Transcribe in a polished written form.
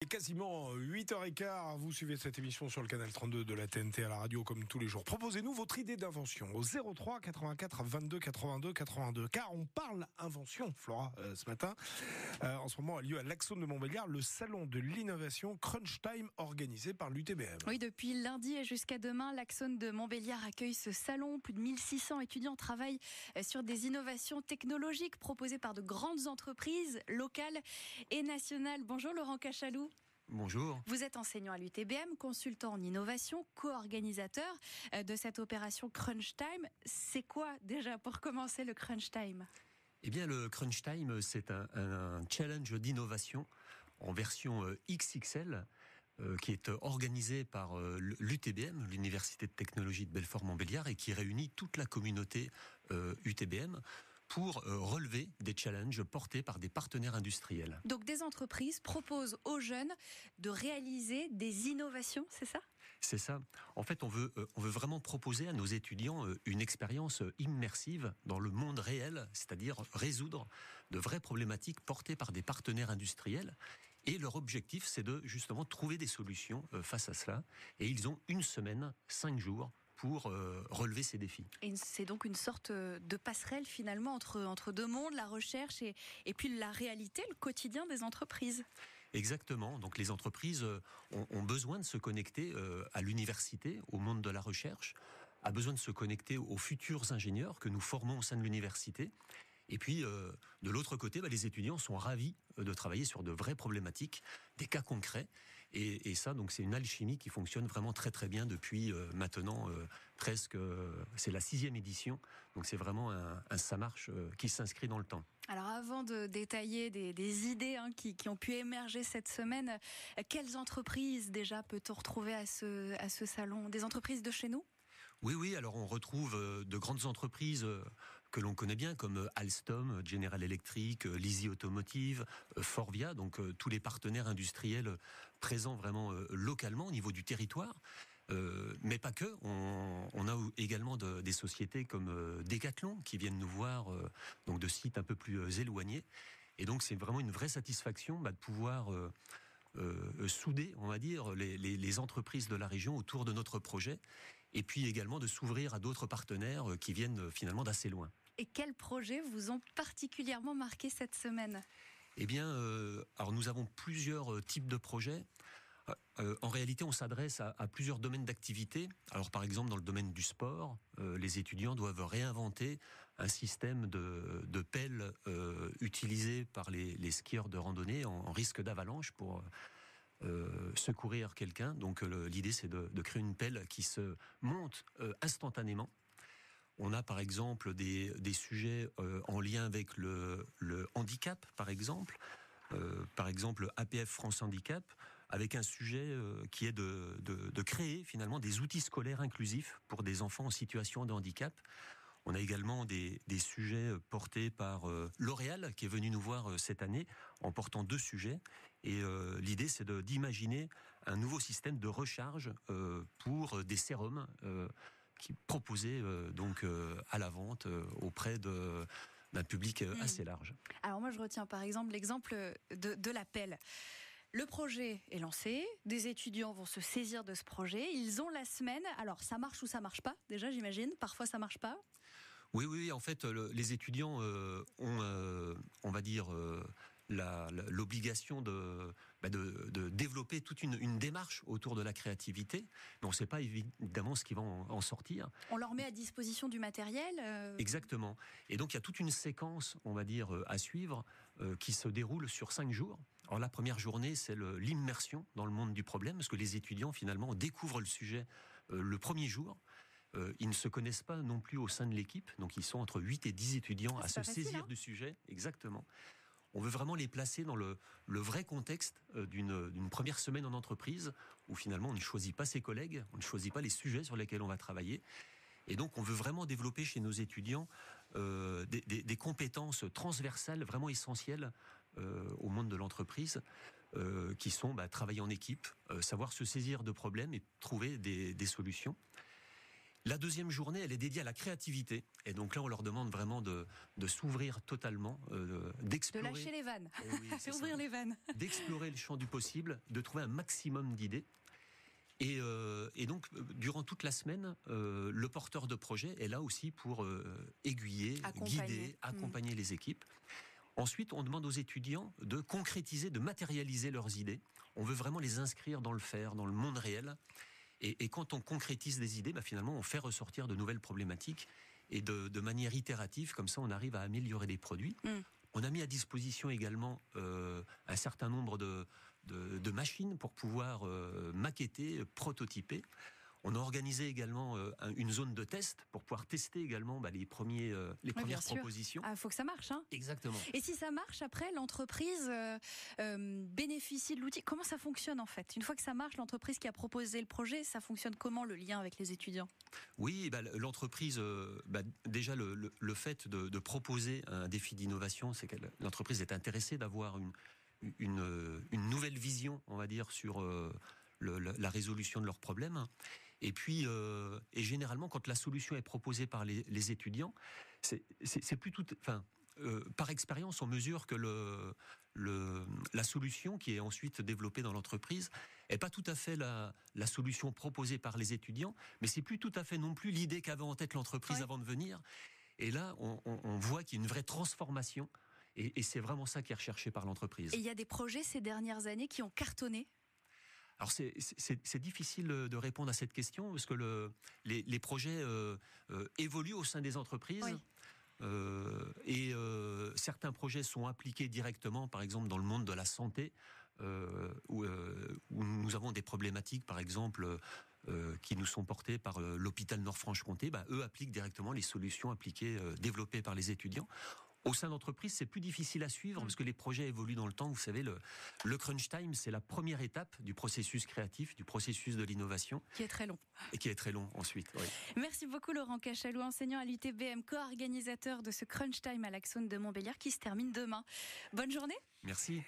Et quasiment 8h15, vous suivez cette émission sur le canal 32 de la TNT à la radio comme tous les jours. Proposez-nous votre idée d'invention au 03 84 22 82 82. Car on parle invention, Flora, ce matin. En ce moment a lieu à l'Axone de Montbéliard le salon de l'innovation Crunch Time organisé par l'UTBM. Oui, depuis lundi et jusqu'à demain, l'Axone de Montbéliard accueille ce salon. Plus de 1600 étudiants travaillent sur des innovations technologiques proposées par de grandes entreprises locales et nationales. Bonjour Laurent Cachalou. Bonjour. Vous êtes enseignant à l'UTBM, consultant en innovation, co-organisateur de cette opération Crunch Time. C'est quoi déjà pour commencer le Crunch Time ? Eh bien, le Crunch Time, c'est un challenge d'innovation en version XXL qui est organisé par l'UTBM, l'Université de technologie de Belfort-Montbéliard, et qui réunit toute la communauté UTBM pour relever des challenges portés par des partenaires industriels. Donc des entreprises proposent aux jeunes de réaliser des innovations, c'est ça ? C'est ça. En fait, on veut vraiment proposer à nos étudiants une expérience immersive dans le monde réel, c'est-à-dire résoudre de vraies problématiques portées par des partenaires industriels. Et leur objectif, c'est de justement trouver des solutions face à cela. Et ils ont une semaine, 5 jours, pour relever ces défis. Et c'est donc une sorte de passerelle finalement entre deux mondes, la recherche et puis la réalité, le quotidien des entreprises. Exactement. Donc les entreprises ont besoin de se connecter à l'université, au monde de la recherche, a besoin de se connecter aux futurs ingénieurs que nous formons au sein de l'université. Et puis, de l'autre côté, les étudiants sont ravis de travailler sur de vraies problématiques, des cas concrets. Et ça, donc, c'est une alchimie qui fonctionne vraiment très très bien depuis maintenant presque, c'est la 6e édition. Donc, c'est vraiment un ça marche qui s'inscrit dans le temps. Alors, avant de détailler des idées qui ont pu émerger cette semaine, quelles entreprises déjà peut-on retrouver à ce salon ? Des entreprises de chez nous ? Oui, alors on retrouve de grandes entreprises que l'on connaît bien comme Alstom, General Electric, Lizzie Automotive, Forvia, donc tous les partenaires industriels présents vraiment localement au niveau du territoire. Mais pas que, on a également des sociétés comme Decathlon qui viennent nous voir donc de sites un peu plus éloignés. Et donc c'est vraiment une vraie satisfaction de pouvoir souder, on va dire, les entreprises de la région autour de notre projet, et puis également de s'ouvrir à d'autres partenaires qui viennent finalement d'assez loin. Et quels projets vous ont particulièrement marqué cette semaine ? Eh bien, alors nous avons plusieurs types de projets. En réalité, on s'adresse à plusieurs domaines d'activité. Alors, par exemple, dans le domaine du sport, les étudiants doivent réinventer un système de pelle utilisé par les skieurs de randonnée en risque d'avalanche pour secourir quelqu'un. Donc, l'idée, c'est de créer une pelle qui se monte instantanément. On a, par exemple, des sujets en lien avec le handicap, par exemple. APF France Handicap, avec un sujet qui est de créer finalement des outils scolaires inclusifs pour des enfants en situation de handicap. On a également des sujets portés par L'Oréal, qui est venu nous voir cette année en portant 2 sujets. Et l'idée, c'est d'imaginer un nouveau système de recharge pour des sérums qui proposés donc à la vente auprès d'un public assez large. Alors moi, je retiens par exemple l'exemple de la pelle. Le projet est lancé, des étudiants vont se saisir de ce projet, ils ont la semaine. Alors ça marche ou ça marche pas, déjà j'imagine, parfois ça marche pas. Oui, en fait les étudiants ont, on va dire, l'obligation de développer toute une démarche autour de la créativité, mais on ne sait pas évidemment ce qui va en sortir. On leur met à disposition du matériel Exactement. Et donc il y a toute une séquence, on va dire, à suivre, qui se déroule sur 5 jours. Alors la première journée, c'est l'immersion dans le monde du problème, parce que les étudiants finalement découvrent le sujet le premier jour. Ils ne se connaissent pas non plus au sein de l'équipe, donc ils sont entre 8 et 10 étudiants à se saisir du sujet. Exactement. On veut vraiment les placer dans le vrai contexte d'une première semaine en entreprise, où finalement on ne choisit pas ses collègues, on ne choisit pas les sujets sur lesquels on va travailler. Et donc on veut vraiment développer chez nos étudiants des compétences transversales vraiment essentielles au monde de l'entreprise, qui sont travailler en équipe, savoir se saisir de problèmes et trouver des solutions. La deuxième journée, elle est dédiée à la créativité. Et donc là, on leur demande vraiment de s'ouvrir totalement, d'explorer. De lâcher les vannes. Oui, c'est ouvrir les vannes. D'explorer le champ du possible, de trouver un maximum d'idées. Et donc, durant toute la semaine, le porteur de projet est là aussi pour aiguiller, guider, accompagner les équipes. Ensuite, on demande aux étudiants de concrétiser, de matérialiser leurs idées. On veut vraiment les inscrire dans le faire, dans le monde réel. Et quand on concrétise des idées, finalement, on fait ressortir de nouvelles problématiques. Et de manière itérative, comme ça, on arrive à améliorer les produits. On a mis à disposition également un certain nombre de machines pour pouvoir maquetter, prototyper. On a organisé également une zone de test pour pouvoir tester également les premières propositions. Il faut que ça marche. Hein. Exactement. Et si ça marche, après, l'entreprise bénéficie de l'outil. Comment ça fonctionne en fait? Une fois que ça marche, l'entreprise qui a proposé le projet, ça fonctionne comment le lien avec les étudiants? Oui, l'entreprise, déjà le fait de proposer un défi d'innovation, c'est que l'entreprise est intéressée d'avoir une nouvelle vision, on va dire, sur la résolution de leurs problèmes. Et puis, et généralement, quand la solution est proposée par les étudiants, c'est plus tout. Enfin, par expérience, on mesure que la solution qui est ensuite développée dans l'entreprise est pas tout à fait la solution proposée par les étudiants, mais c'est plus tout à fait non plus l'idée qu'avait en tête l'entreprise avant de venir. Et là, on voit qu'il y a une vraie transformation. Et c'est vraiment ça qui est recherché par l'entreprise. Et il y a des projets ces dernières années qui ont cartonné? Alors c'est difficile de répondre à cette question parce que les projets évoluent au sein des entreprises. Et certains projets sont appliqués directement, par exemple dans le monde de la santé, où nous avons des problématiques, par exemple, qui nous sont portées par l'hôpital Nord-Franche-Comté. Eux appliquent directement les solutions appliquées, développées par les étudiants. Au sein d'entreprise, c'est plus difficile à suivre parce que les projets évoluent dans le temps. Vous savez, le crunch time, c'est la première étape du processus créatif, du processus de l'innovation. Qui est très long. Et qui est très long ensuite. Oui. Merci beaucoup Laurent Cachalot, enseignant à l'UTBM, co-organisateur de ce crunch time à l'Axone de Montbéliard qui se termine demain. Bonne journée. Merci.